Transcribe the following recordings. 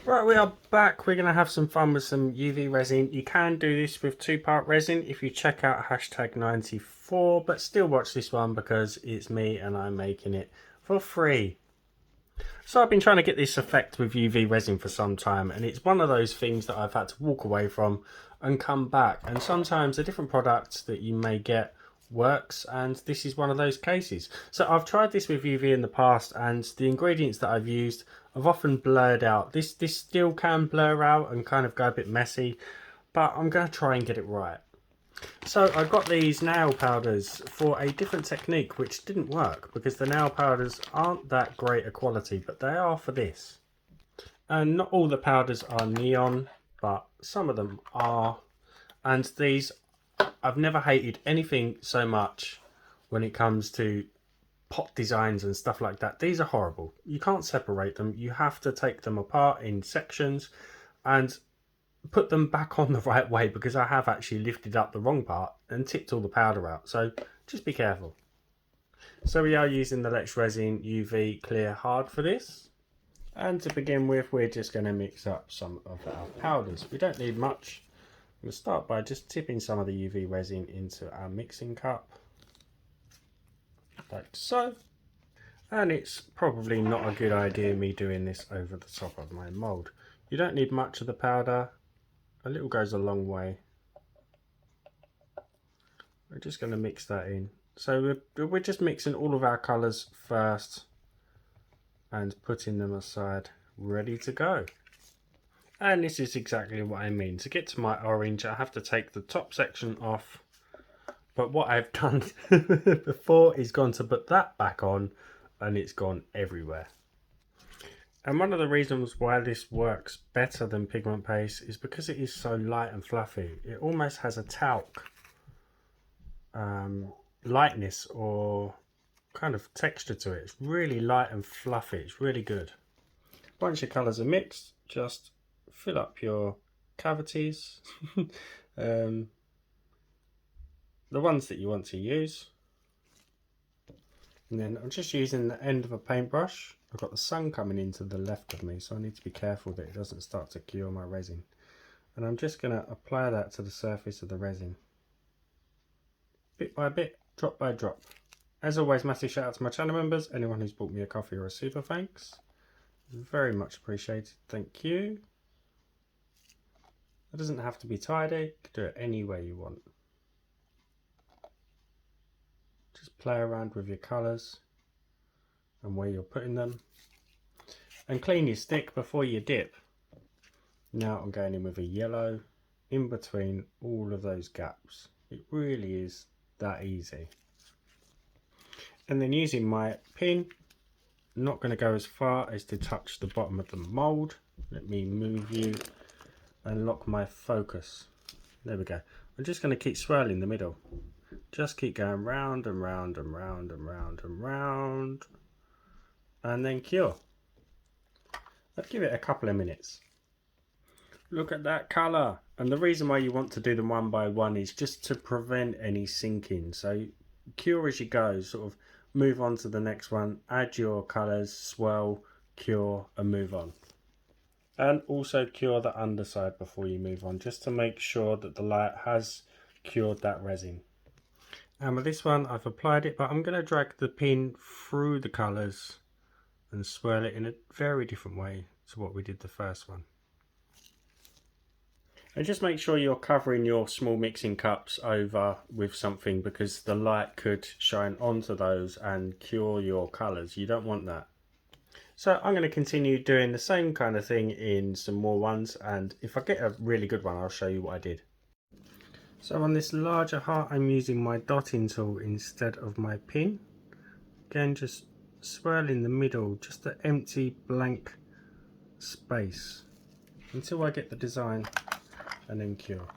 Right, we are back. We're going to have some fun with some UV resin. You can do this with 2-part resin if you check out hashtag 94, but still watch this one because it's me and I'm making it for free. So I've been trying to get this effect with UV resin for some time, and it's one of those things that I've had to walk away from and come back. And sometimes a different product that you may get works, and this is one of those cases. So I've tried this with UV in the past, and the ingredients that I've used have often blurred out. This still can blur out and kind of go a bit messy, but I'm going to try and get it right. So I got these nail powders for a different technique which didn't work because the nail powders aren't that great a quality, but they are for this. And not all the powders are neon, but some of them are. And these, I've never hated anything so much when it comes to pot designs and stuff like that. These are horrible. You can't separate them. You have to take them apart in sections and put them back on the right way, because I have actually lifted up the wrong part and tipped all the powder out. So just be careful. So we are using the Artes Resin UV Clear Hard for this. And to begin with, we're just going to mix up some of our powders. We don't need much. We'll start by just tipping some of the UV resin into our mixing cup, like so. And it's probably not a good idea me doing this over the top of my mould. You don't need much of the powder. A little goes a long way. We're just going to mix that in. So we're just mixing all of our colours first and putting them aside, ready to go. And this is exactly what I mean. To get to my orange, I have to take the top section off. But what I've done before is gone to put that back on, and it's gone everywhere. And one of the reasons why this works better than pigment paste is because it is so light and fluffy. It almost has a talc lightness or kind of texture to it. It's really light and fluffy. It's really good. Once your colours are mixed, just fill up your cavities. The ones that you want to use. And then I'm just using the end of a paintbrush. I've got the sun coming into the left of me, so I need to be careful that it doesn't start to cure my resin. And I'm just going to apply that to the surface of the resin. Bit by bit, drop by drop. As always, massive shout out to my channel members. Anyone who's bought me a coffee or a super thanks. Very much appreciated. Thank you. It doesn't have to be tidy. You can do it any way you want. Just play around with your colours and where you're putting them, and clean your stick before you dip. Now I'm going in with a yellow in between all of those gaps. It really is that easy. And then using my pin, I'm not going to go as far as to touch the bottom of the mould. Let me move you and lock my focus. There we go. I'm just going to keep swirling the middle. Just keep going round and round and round and round and round, and then cure. I'd give it a couple of minutes. Look at that colour. And the reason why you want to do them one by one is just to prevent any sinking. So cure as you go, sort of move on to the next one, add your colours, swirl, cure and move on. And also cure the underside before you move on, just to make sure that the light has cured that resin. And with this one I've applied it, but I'm going to drag the pin through the colours and swirl it in a very different way to what we did the first one. And just make sure you're covering your small mixing cups over with something, because the light could shine onto those and cure your colours. You don't want that. So I'm going to continue doing the same kind of thing in some more ones, and if I get a really good one I'll show you what I did. So on this larger heart I'm using my dotting tool instead of my pin. Again, just swirl in the middle, just the empty blank space until I get the design, and then cure.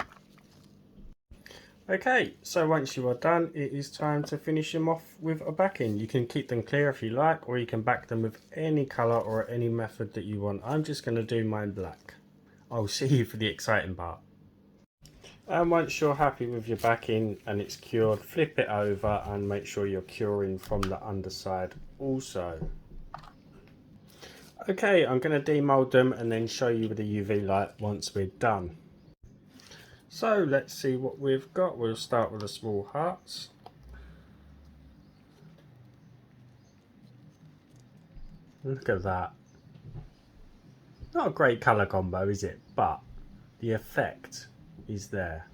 Okay, so once you are done, it is time to finish them off with a backing. You can keep them clear if you like, or you can back them with any colour or any method that you want. I'm just going to do mine black. I'll see you for the exciting part. And once you're happy with your backing and it's cured, flip it over and make sure you're curing from the underside also. Okay, I'm going to demold them and then show you with the UV light once we're done. So let's see what we've got. We'll start with the small hearts. Look at that. Not a great colour combo, is it? But the effect is there.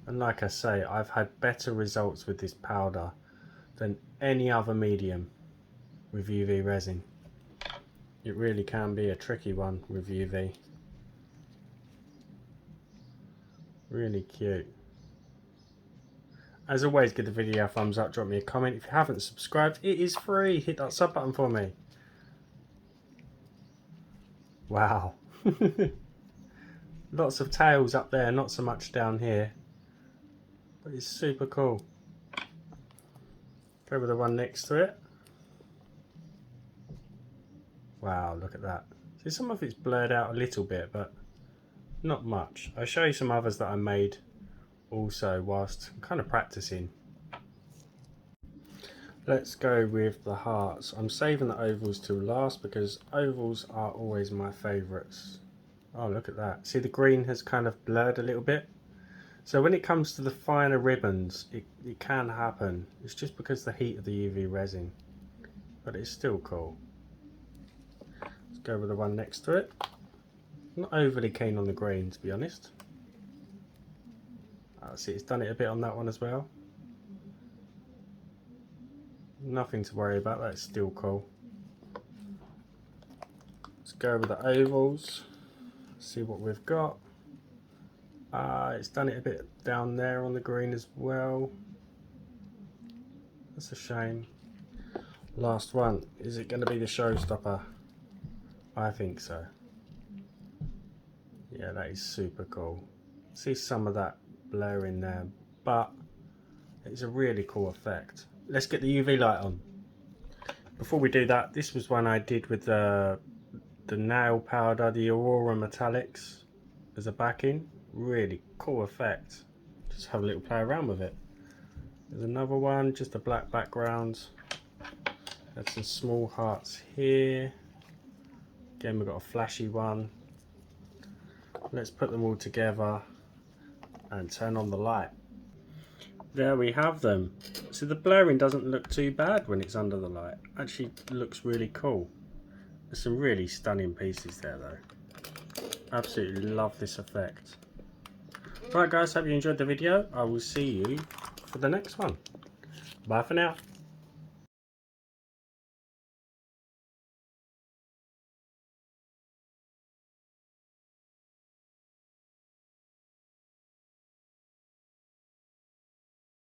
And like I say, I've had better results with this powder than any other medium with UV resin. It really can be a tricky one with UV. Really cute. As always, give the video a thumbs up, drop me a comment. If you haven't subscribed, it is free. Hit that sub button for me. Wow. Lots of tails up there, not so much down here. But it's super cool. Go with the one next to it. Wow, look at that. See, some of it's blurred out a little bit, but not much. I'll show you some others that I made also whilst I'm kind of practicing. Let's go with the hearts. I'm saving the ovals till last because ovals are always my favourites. Oh, look at that. See, the green has kind of blurred a little bit. So when it comes to the finer ribbons, it can happen. It's just because of the heat of the UV resin. But it's still cool. Let's go with the one next to it. I'm not overly keen on the green, to be honest. See, it's done it a bit on that one as well. Nothing to worry about, that's still cool. Let's go with the ovals. See what we've got. It's done it a bit down there on the green as well. That's a shame. Last one. Is it going to be the showstopper? I think so. Yeah, that is super cool. See some of that blur in there, but it's a really cool effect. Let's get the UV light on. Before we do that, this was one I did with the nail powder, the Aurora Metallics as a backing. Really cool effect. Just have a little play around with it. There's another one, just a black background. There's some small hearts here. Again, we've got a flashy one. Let's put them all together and turn on the light. There we have them. So the blurring doesn't look too bad when it's under the light. Actually looks really cool. There's some really stunning pieces there though. Absolutely love this effect. Right guys, hope you enjoyed the video. I will see you for the next one. Bye for now.